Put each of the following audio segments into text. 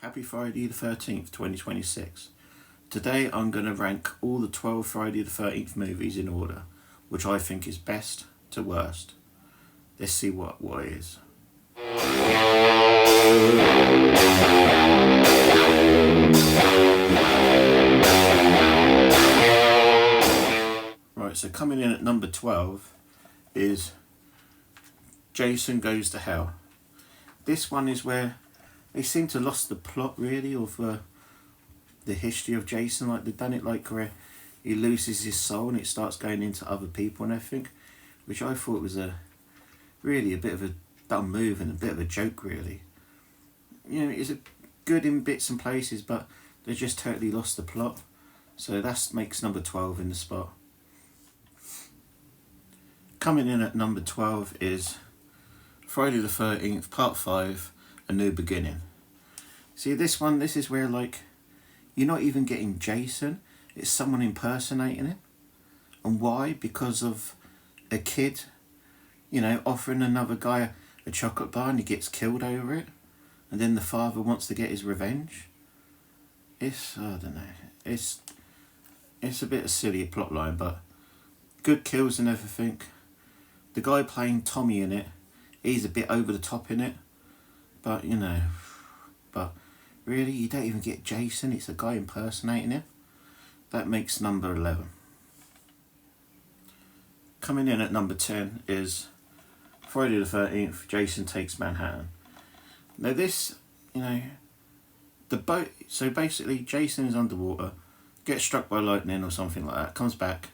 Happy Friday the 13th, 2026. Today I'm going to rank all the 12 Friday the 13th movies in order, which I think is best to worst. Let's see what it is. Right, so coming in at number 12 is Jason Goes to Hell. This one is where they seem to lost the plot really of the history of Jason. Like they've done it like where he loses his soul and it starts going into other people and everything, which I thought was really a bit of a dumb move and a bit of a joke really. You know, it's good in bits and places, but they just totally lost the plot. So that makes number 12 in the spot. Coming in at number 12 is Friday the 13th, Part 5, A New Beginning. See, this is where like you're not even getting Jason, it's someone impersonating him. And why? Because of a kid, you know, offering another guy a chocolate bar and he gets killed over it. And then the father wants to get his revenge. I don't know, it's a bit of a silly plot line, but good kills and everything. The guy playing Tommy in it, he's a bit over the top in it. But, you know, really, you don't even get Jason, it's a guy impersonating him. That makes number 11. Coming in at number 10 is Friday the 13th, Jason Takes Manhattan. Now this, you know, the boat, so basically Jason is underwater, gets struck by lightning or something like that, comes back,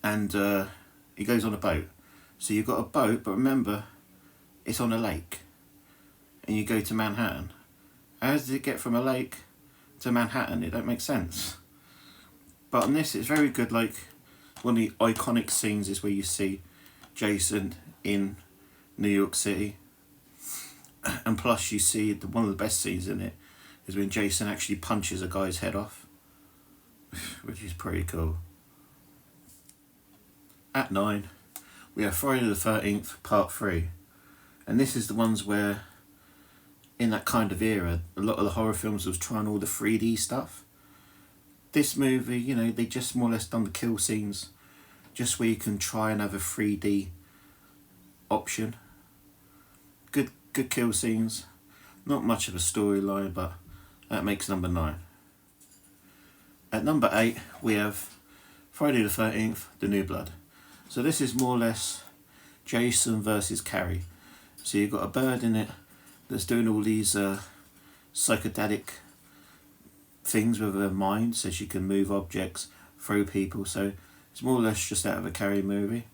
and he goes on a boat. So you've got a boat, but remember, it's on a lake, and you go to Manhattan. How does it get from a lake to Manhattan? It don't make sense. But on this, it's very good. Like one of the iconic scenes is where you see Jason in New York City, and plus you see one of the best scenes in it is when Jason actually punches a guy's head off, which is pretty cool. At 9, we have Friday the 13th, Part 3. And this is the ones where, in that kind of era, a lot of the horror films was trying all the 3D stuff. This movie, you know, they just more or less done the kill scenes just where you can try and have a 3D option. Good kill scenes. Not much of a storyline, but that makes number 9. At number 8, we have Friday the 13th, The New Blood. So this is more or less Jason versus Carrie. So you've got a bird in it that's doing all these psychedelic things with her mind, so she can move objects, throw people. So it's more or less just out of a Carrie movie.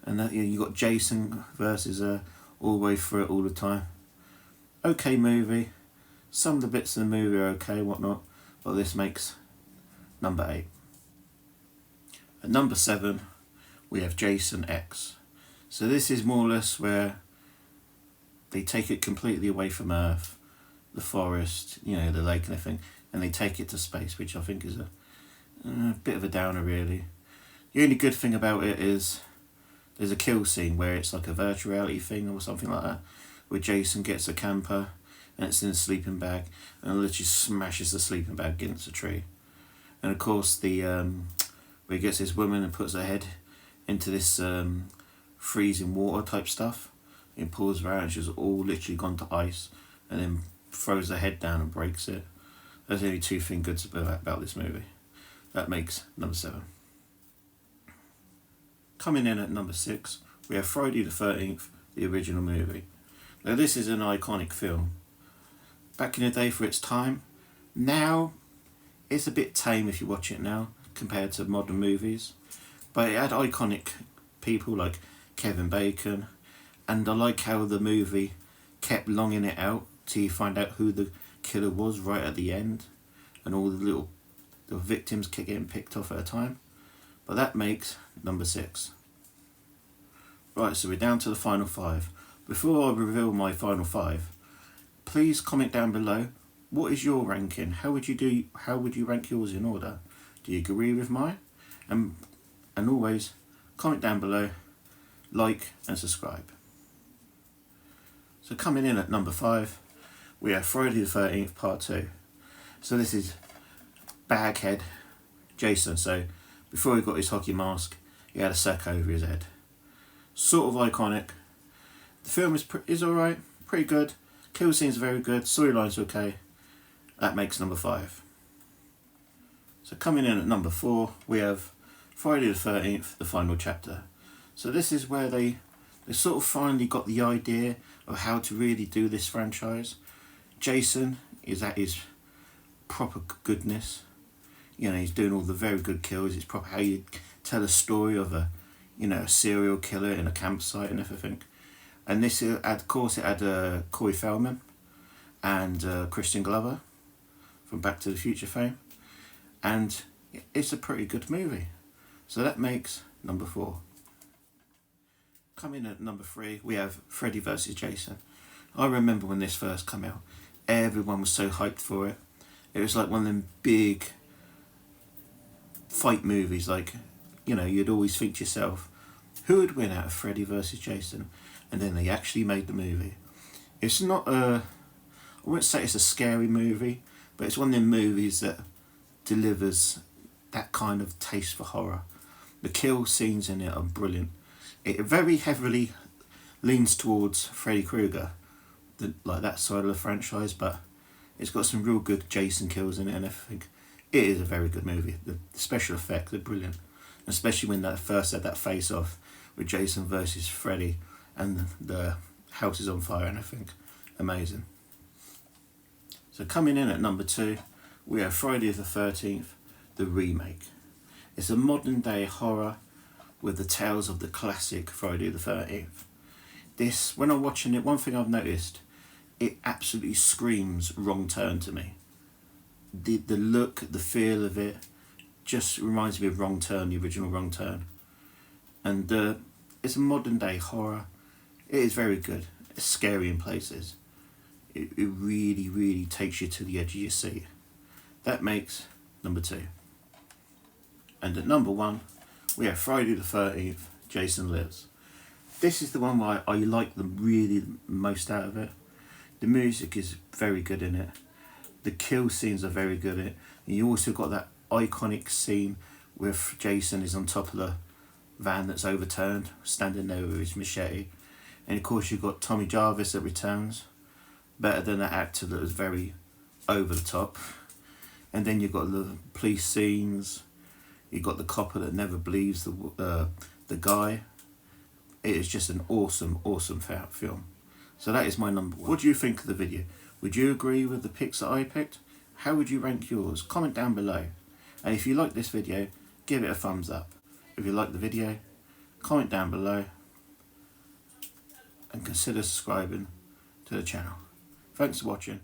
And that, you know, you've got Jason versus her all the way through it all the time. Okay movie. Some of the bits in the movie are okay, whatnot, but this makes number 8. At number 7, we have Jason X. So this is more or less where they take it completely away from Earth, the forest, you know, the lake and everything, and they take it to space, which I think is a bit of a downer really. The only good thing about it is there's a kill scene where it's like a virtual reality thing or something like that, where Jason gets a camper and it's in a sleeping bag and literally smashes the sleeping bag against a tree. And of course where he gets this woman and puts her head into this freezing water type stuff, and pours her out and she's all literally gone to ice, and then throws her head down and breaks it. There's only 2 things good about this movie. That makes number 7. Coming in at number 6, we have Friday the 13th, the original movie. Now this is an iconic film. Back in the day for its time, now it's a bit tame if you watch it now compared to modern movies. But it had iconic people like Kevin Bacon, and I like how the movie kept longing it out till you find out who the killer was right at the end, and all the victims kept getting picked off at a time. But that makes number 6. Right, so we're down to the final 5. Before I reveal my final 5, please comment down below, what is your ranking? How would you rank yours in order? Do you agree with mine? And always comment down below, like and subscribe. So coming in at number 5, we have Friday the 13th Part 2. So this is Baghead Jason. So before he got his hockey mask, he had a sack over his head. Sort of iconic. The film is alright, pretty good. Kill scenes are very good, storylines are okay. That makes number 5. So coming in at number 4, we have Friday the 13th, the final chapter. So this is where they sort of finally got the idea of how to really do this franchise. Jason is at his proper goodness. You know, he's doing all the very good kills. It's proper how you tell a story of a serial killer in a campsite and everything. And this, of course, it had Corey Feldman and Christian Glover from Back to the Future fame. And it's a pretty good movie. So that makes number 4. Coming at number 3, we have Freddy vs. Jason. I remember when this first came out, everyone was so hyped for it. It was like one of them big fight movies, like, you'd always think to yourself, who would win out of Freddy vs. Jason? And then they actually made the movie. It's not I wouldn't say it's a scary movie, but it's one of them movies that delivers that kind of taste for horror. The kill scenes in it are brilliant. It very heavily leans towards Freddy Krueger, like that side of the franchise, but it's got some real good Jason kills in it and everything. It is a very good movie. The special effects are brilliant, especially when that first had that face off with Jason versus Freddy and the house is on fire and everything. Amazing. So coming in at number 2, we have Friday the 13th, the remake. It's a modern day horror with the tales of the classic Friday the 13th. This, when I'm watching it, one thing I've noticed, it absolutely screams Wrong Turn to me. The look, the feel of it, just reminds me of Wrong Turn, the original Wrong Turn. And it's a modern day horror. It is very good. It's scary in places. It really, really takes you to the edge of your seat. That makes number 2. And at number 1, we have Friday the 13th, Jason Lives. This is the one where I like the really most out of it. The music is very good in it. The kill scenes are very good in it. And you also got that iconic scene where Jason is on top of the van that's overturned, standing there with his machete. And of course you've got Tommy Jarvis that returns, better than that actor that was very over the top. And then you've got the police scenes, you've got the copper that never believes the guy. It is just an awesome, awesome film. So that is my number 1. What do you think of the video? Would you agree with the picks that I picked? How would you rank yours? Comment down below. And if you like this video, give it a thumbs up. If you like the video, comment down below and consider subscribing to the channel. Thanks for watching.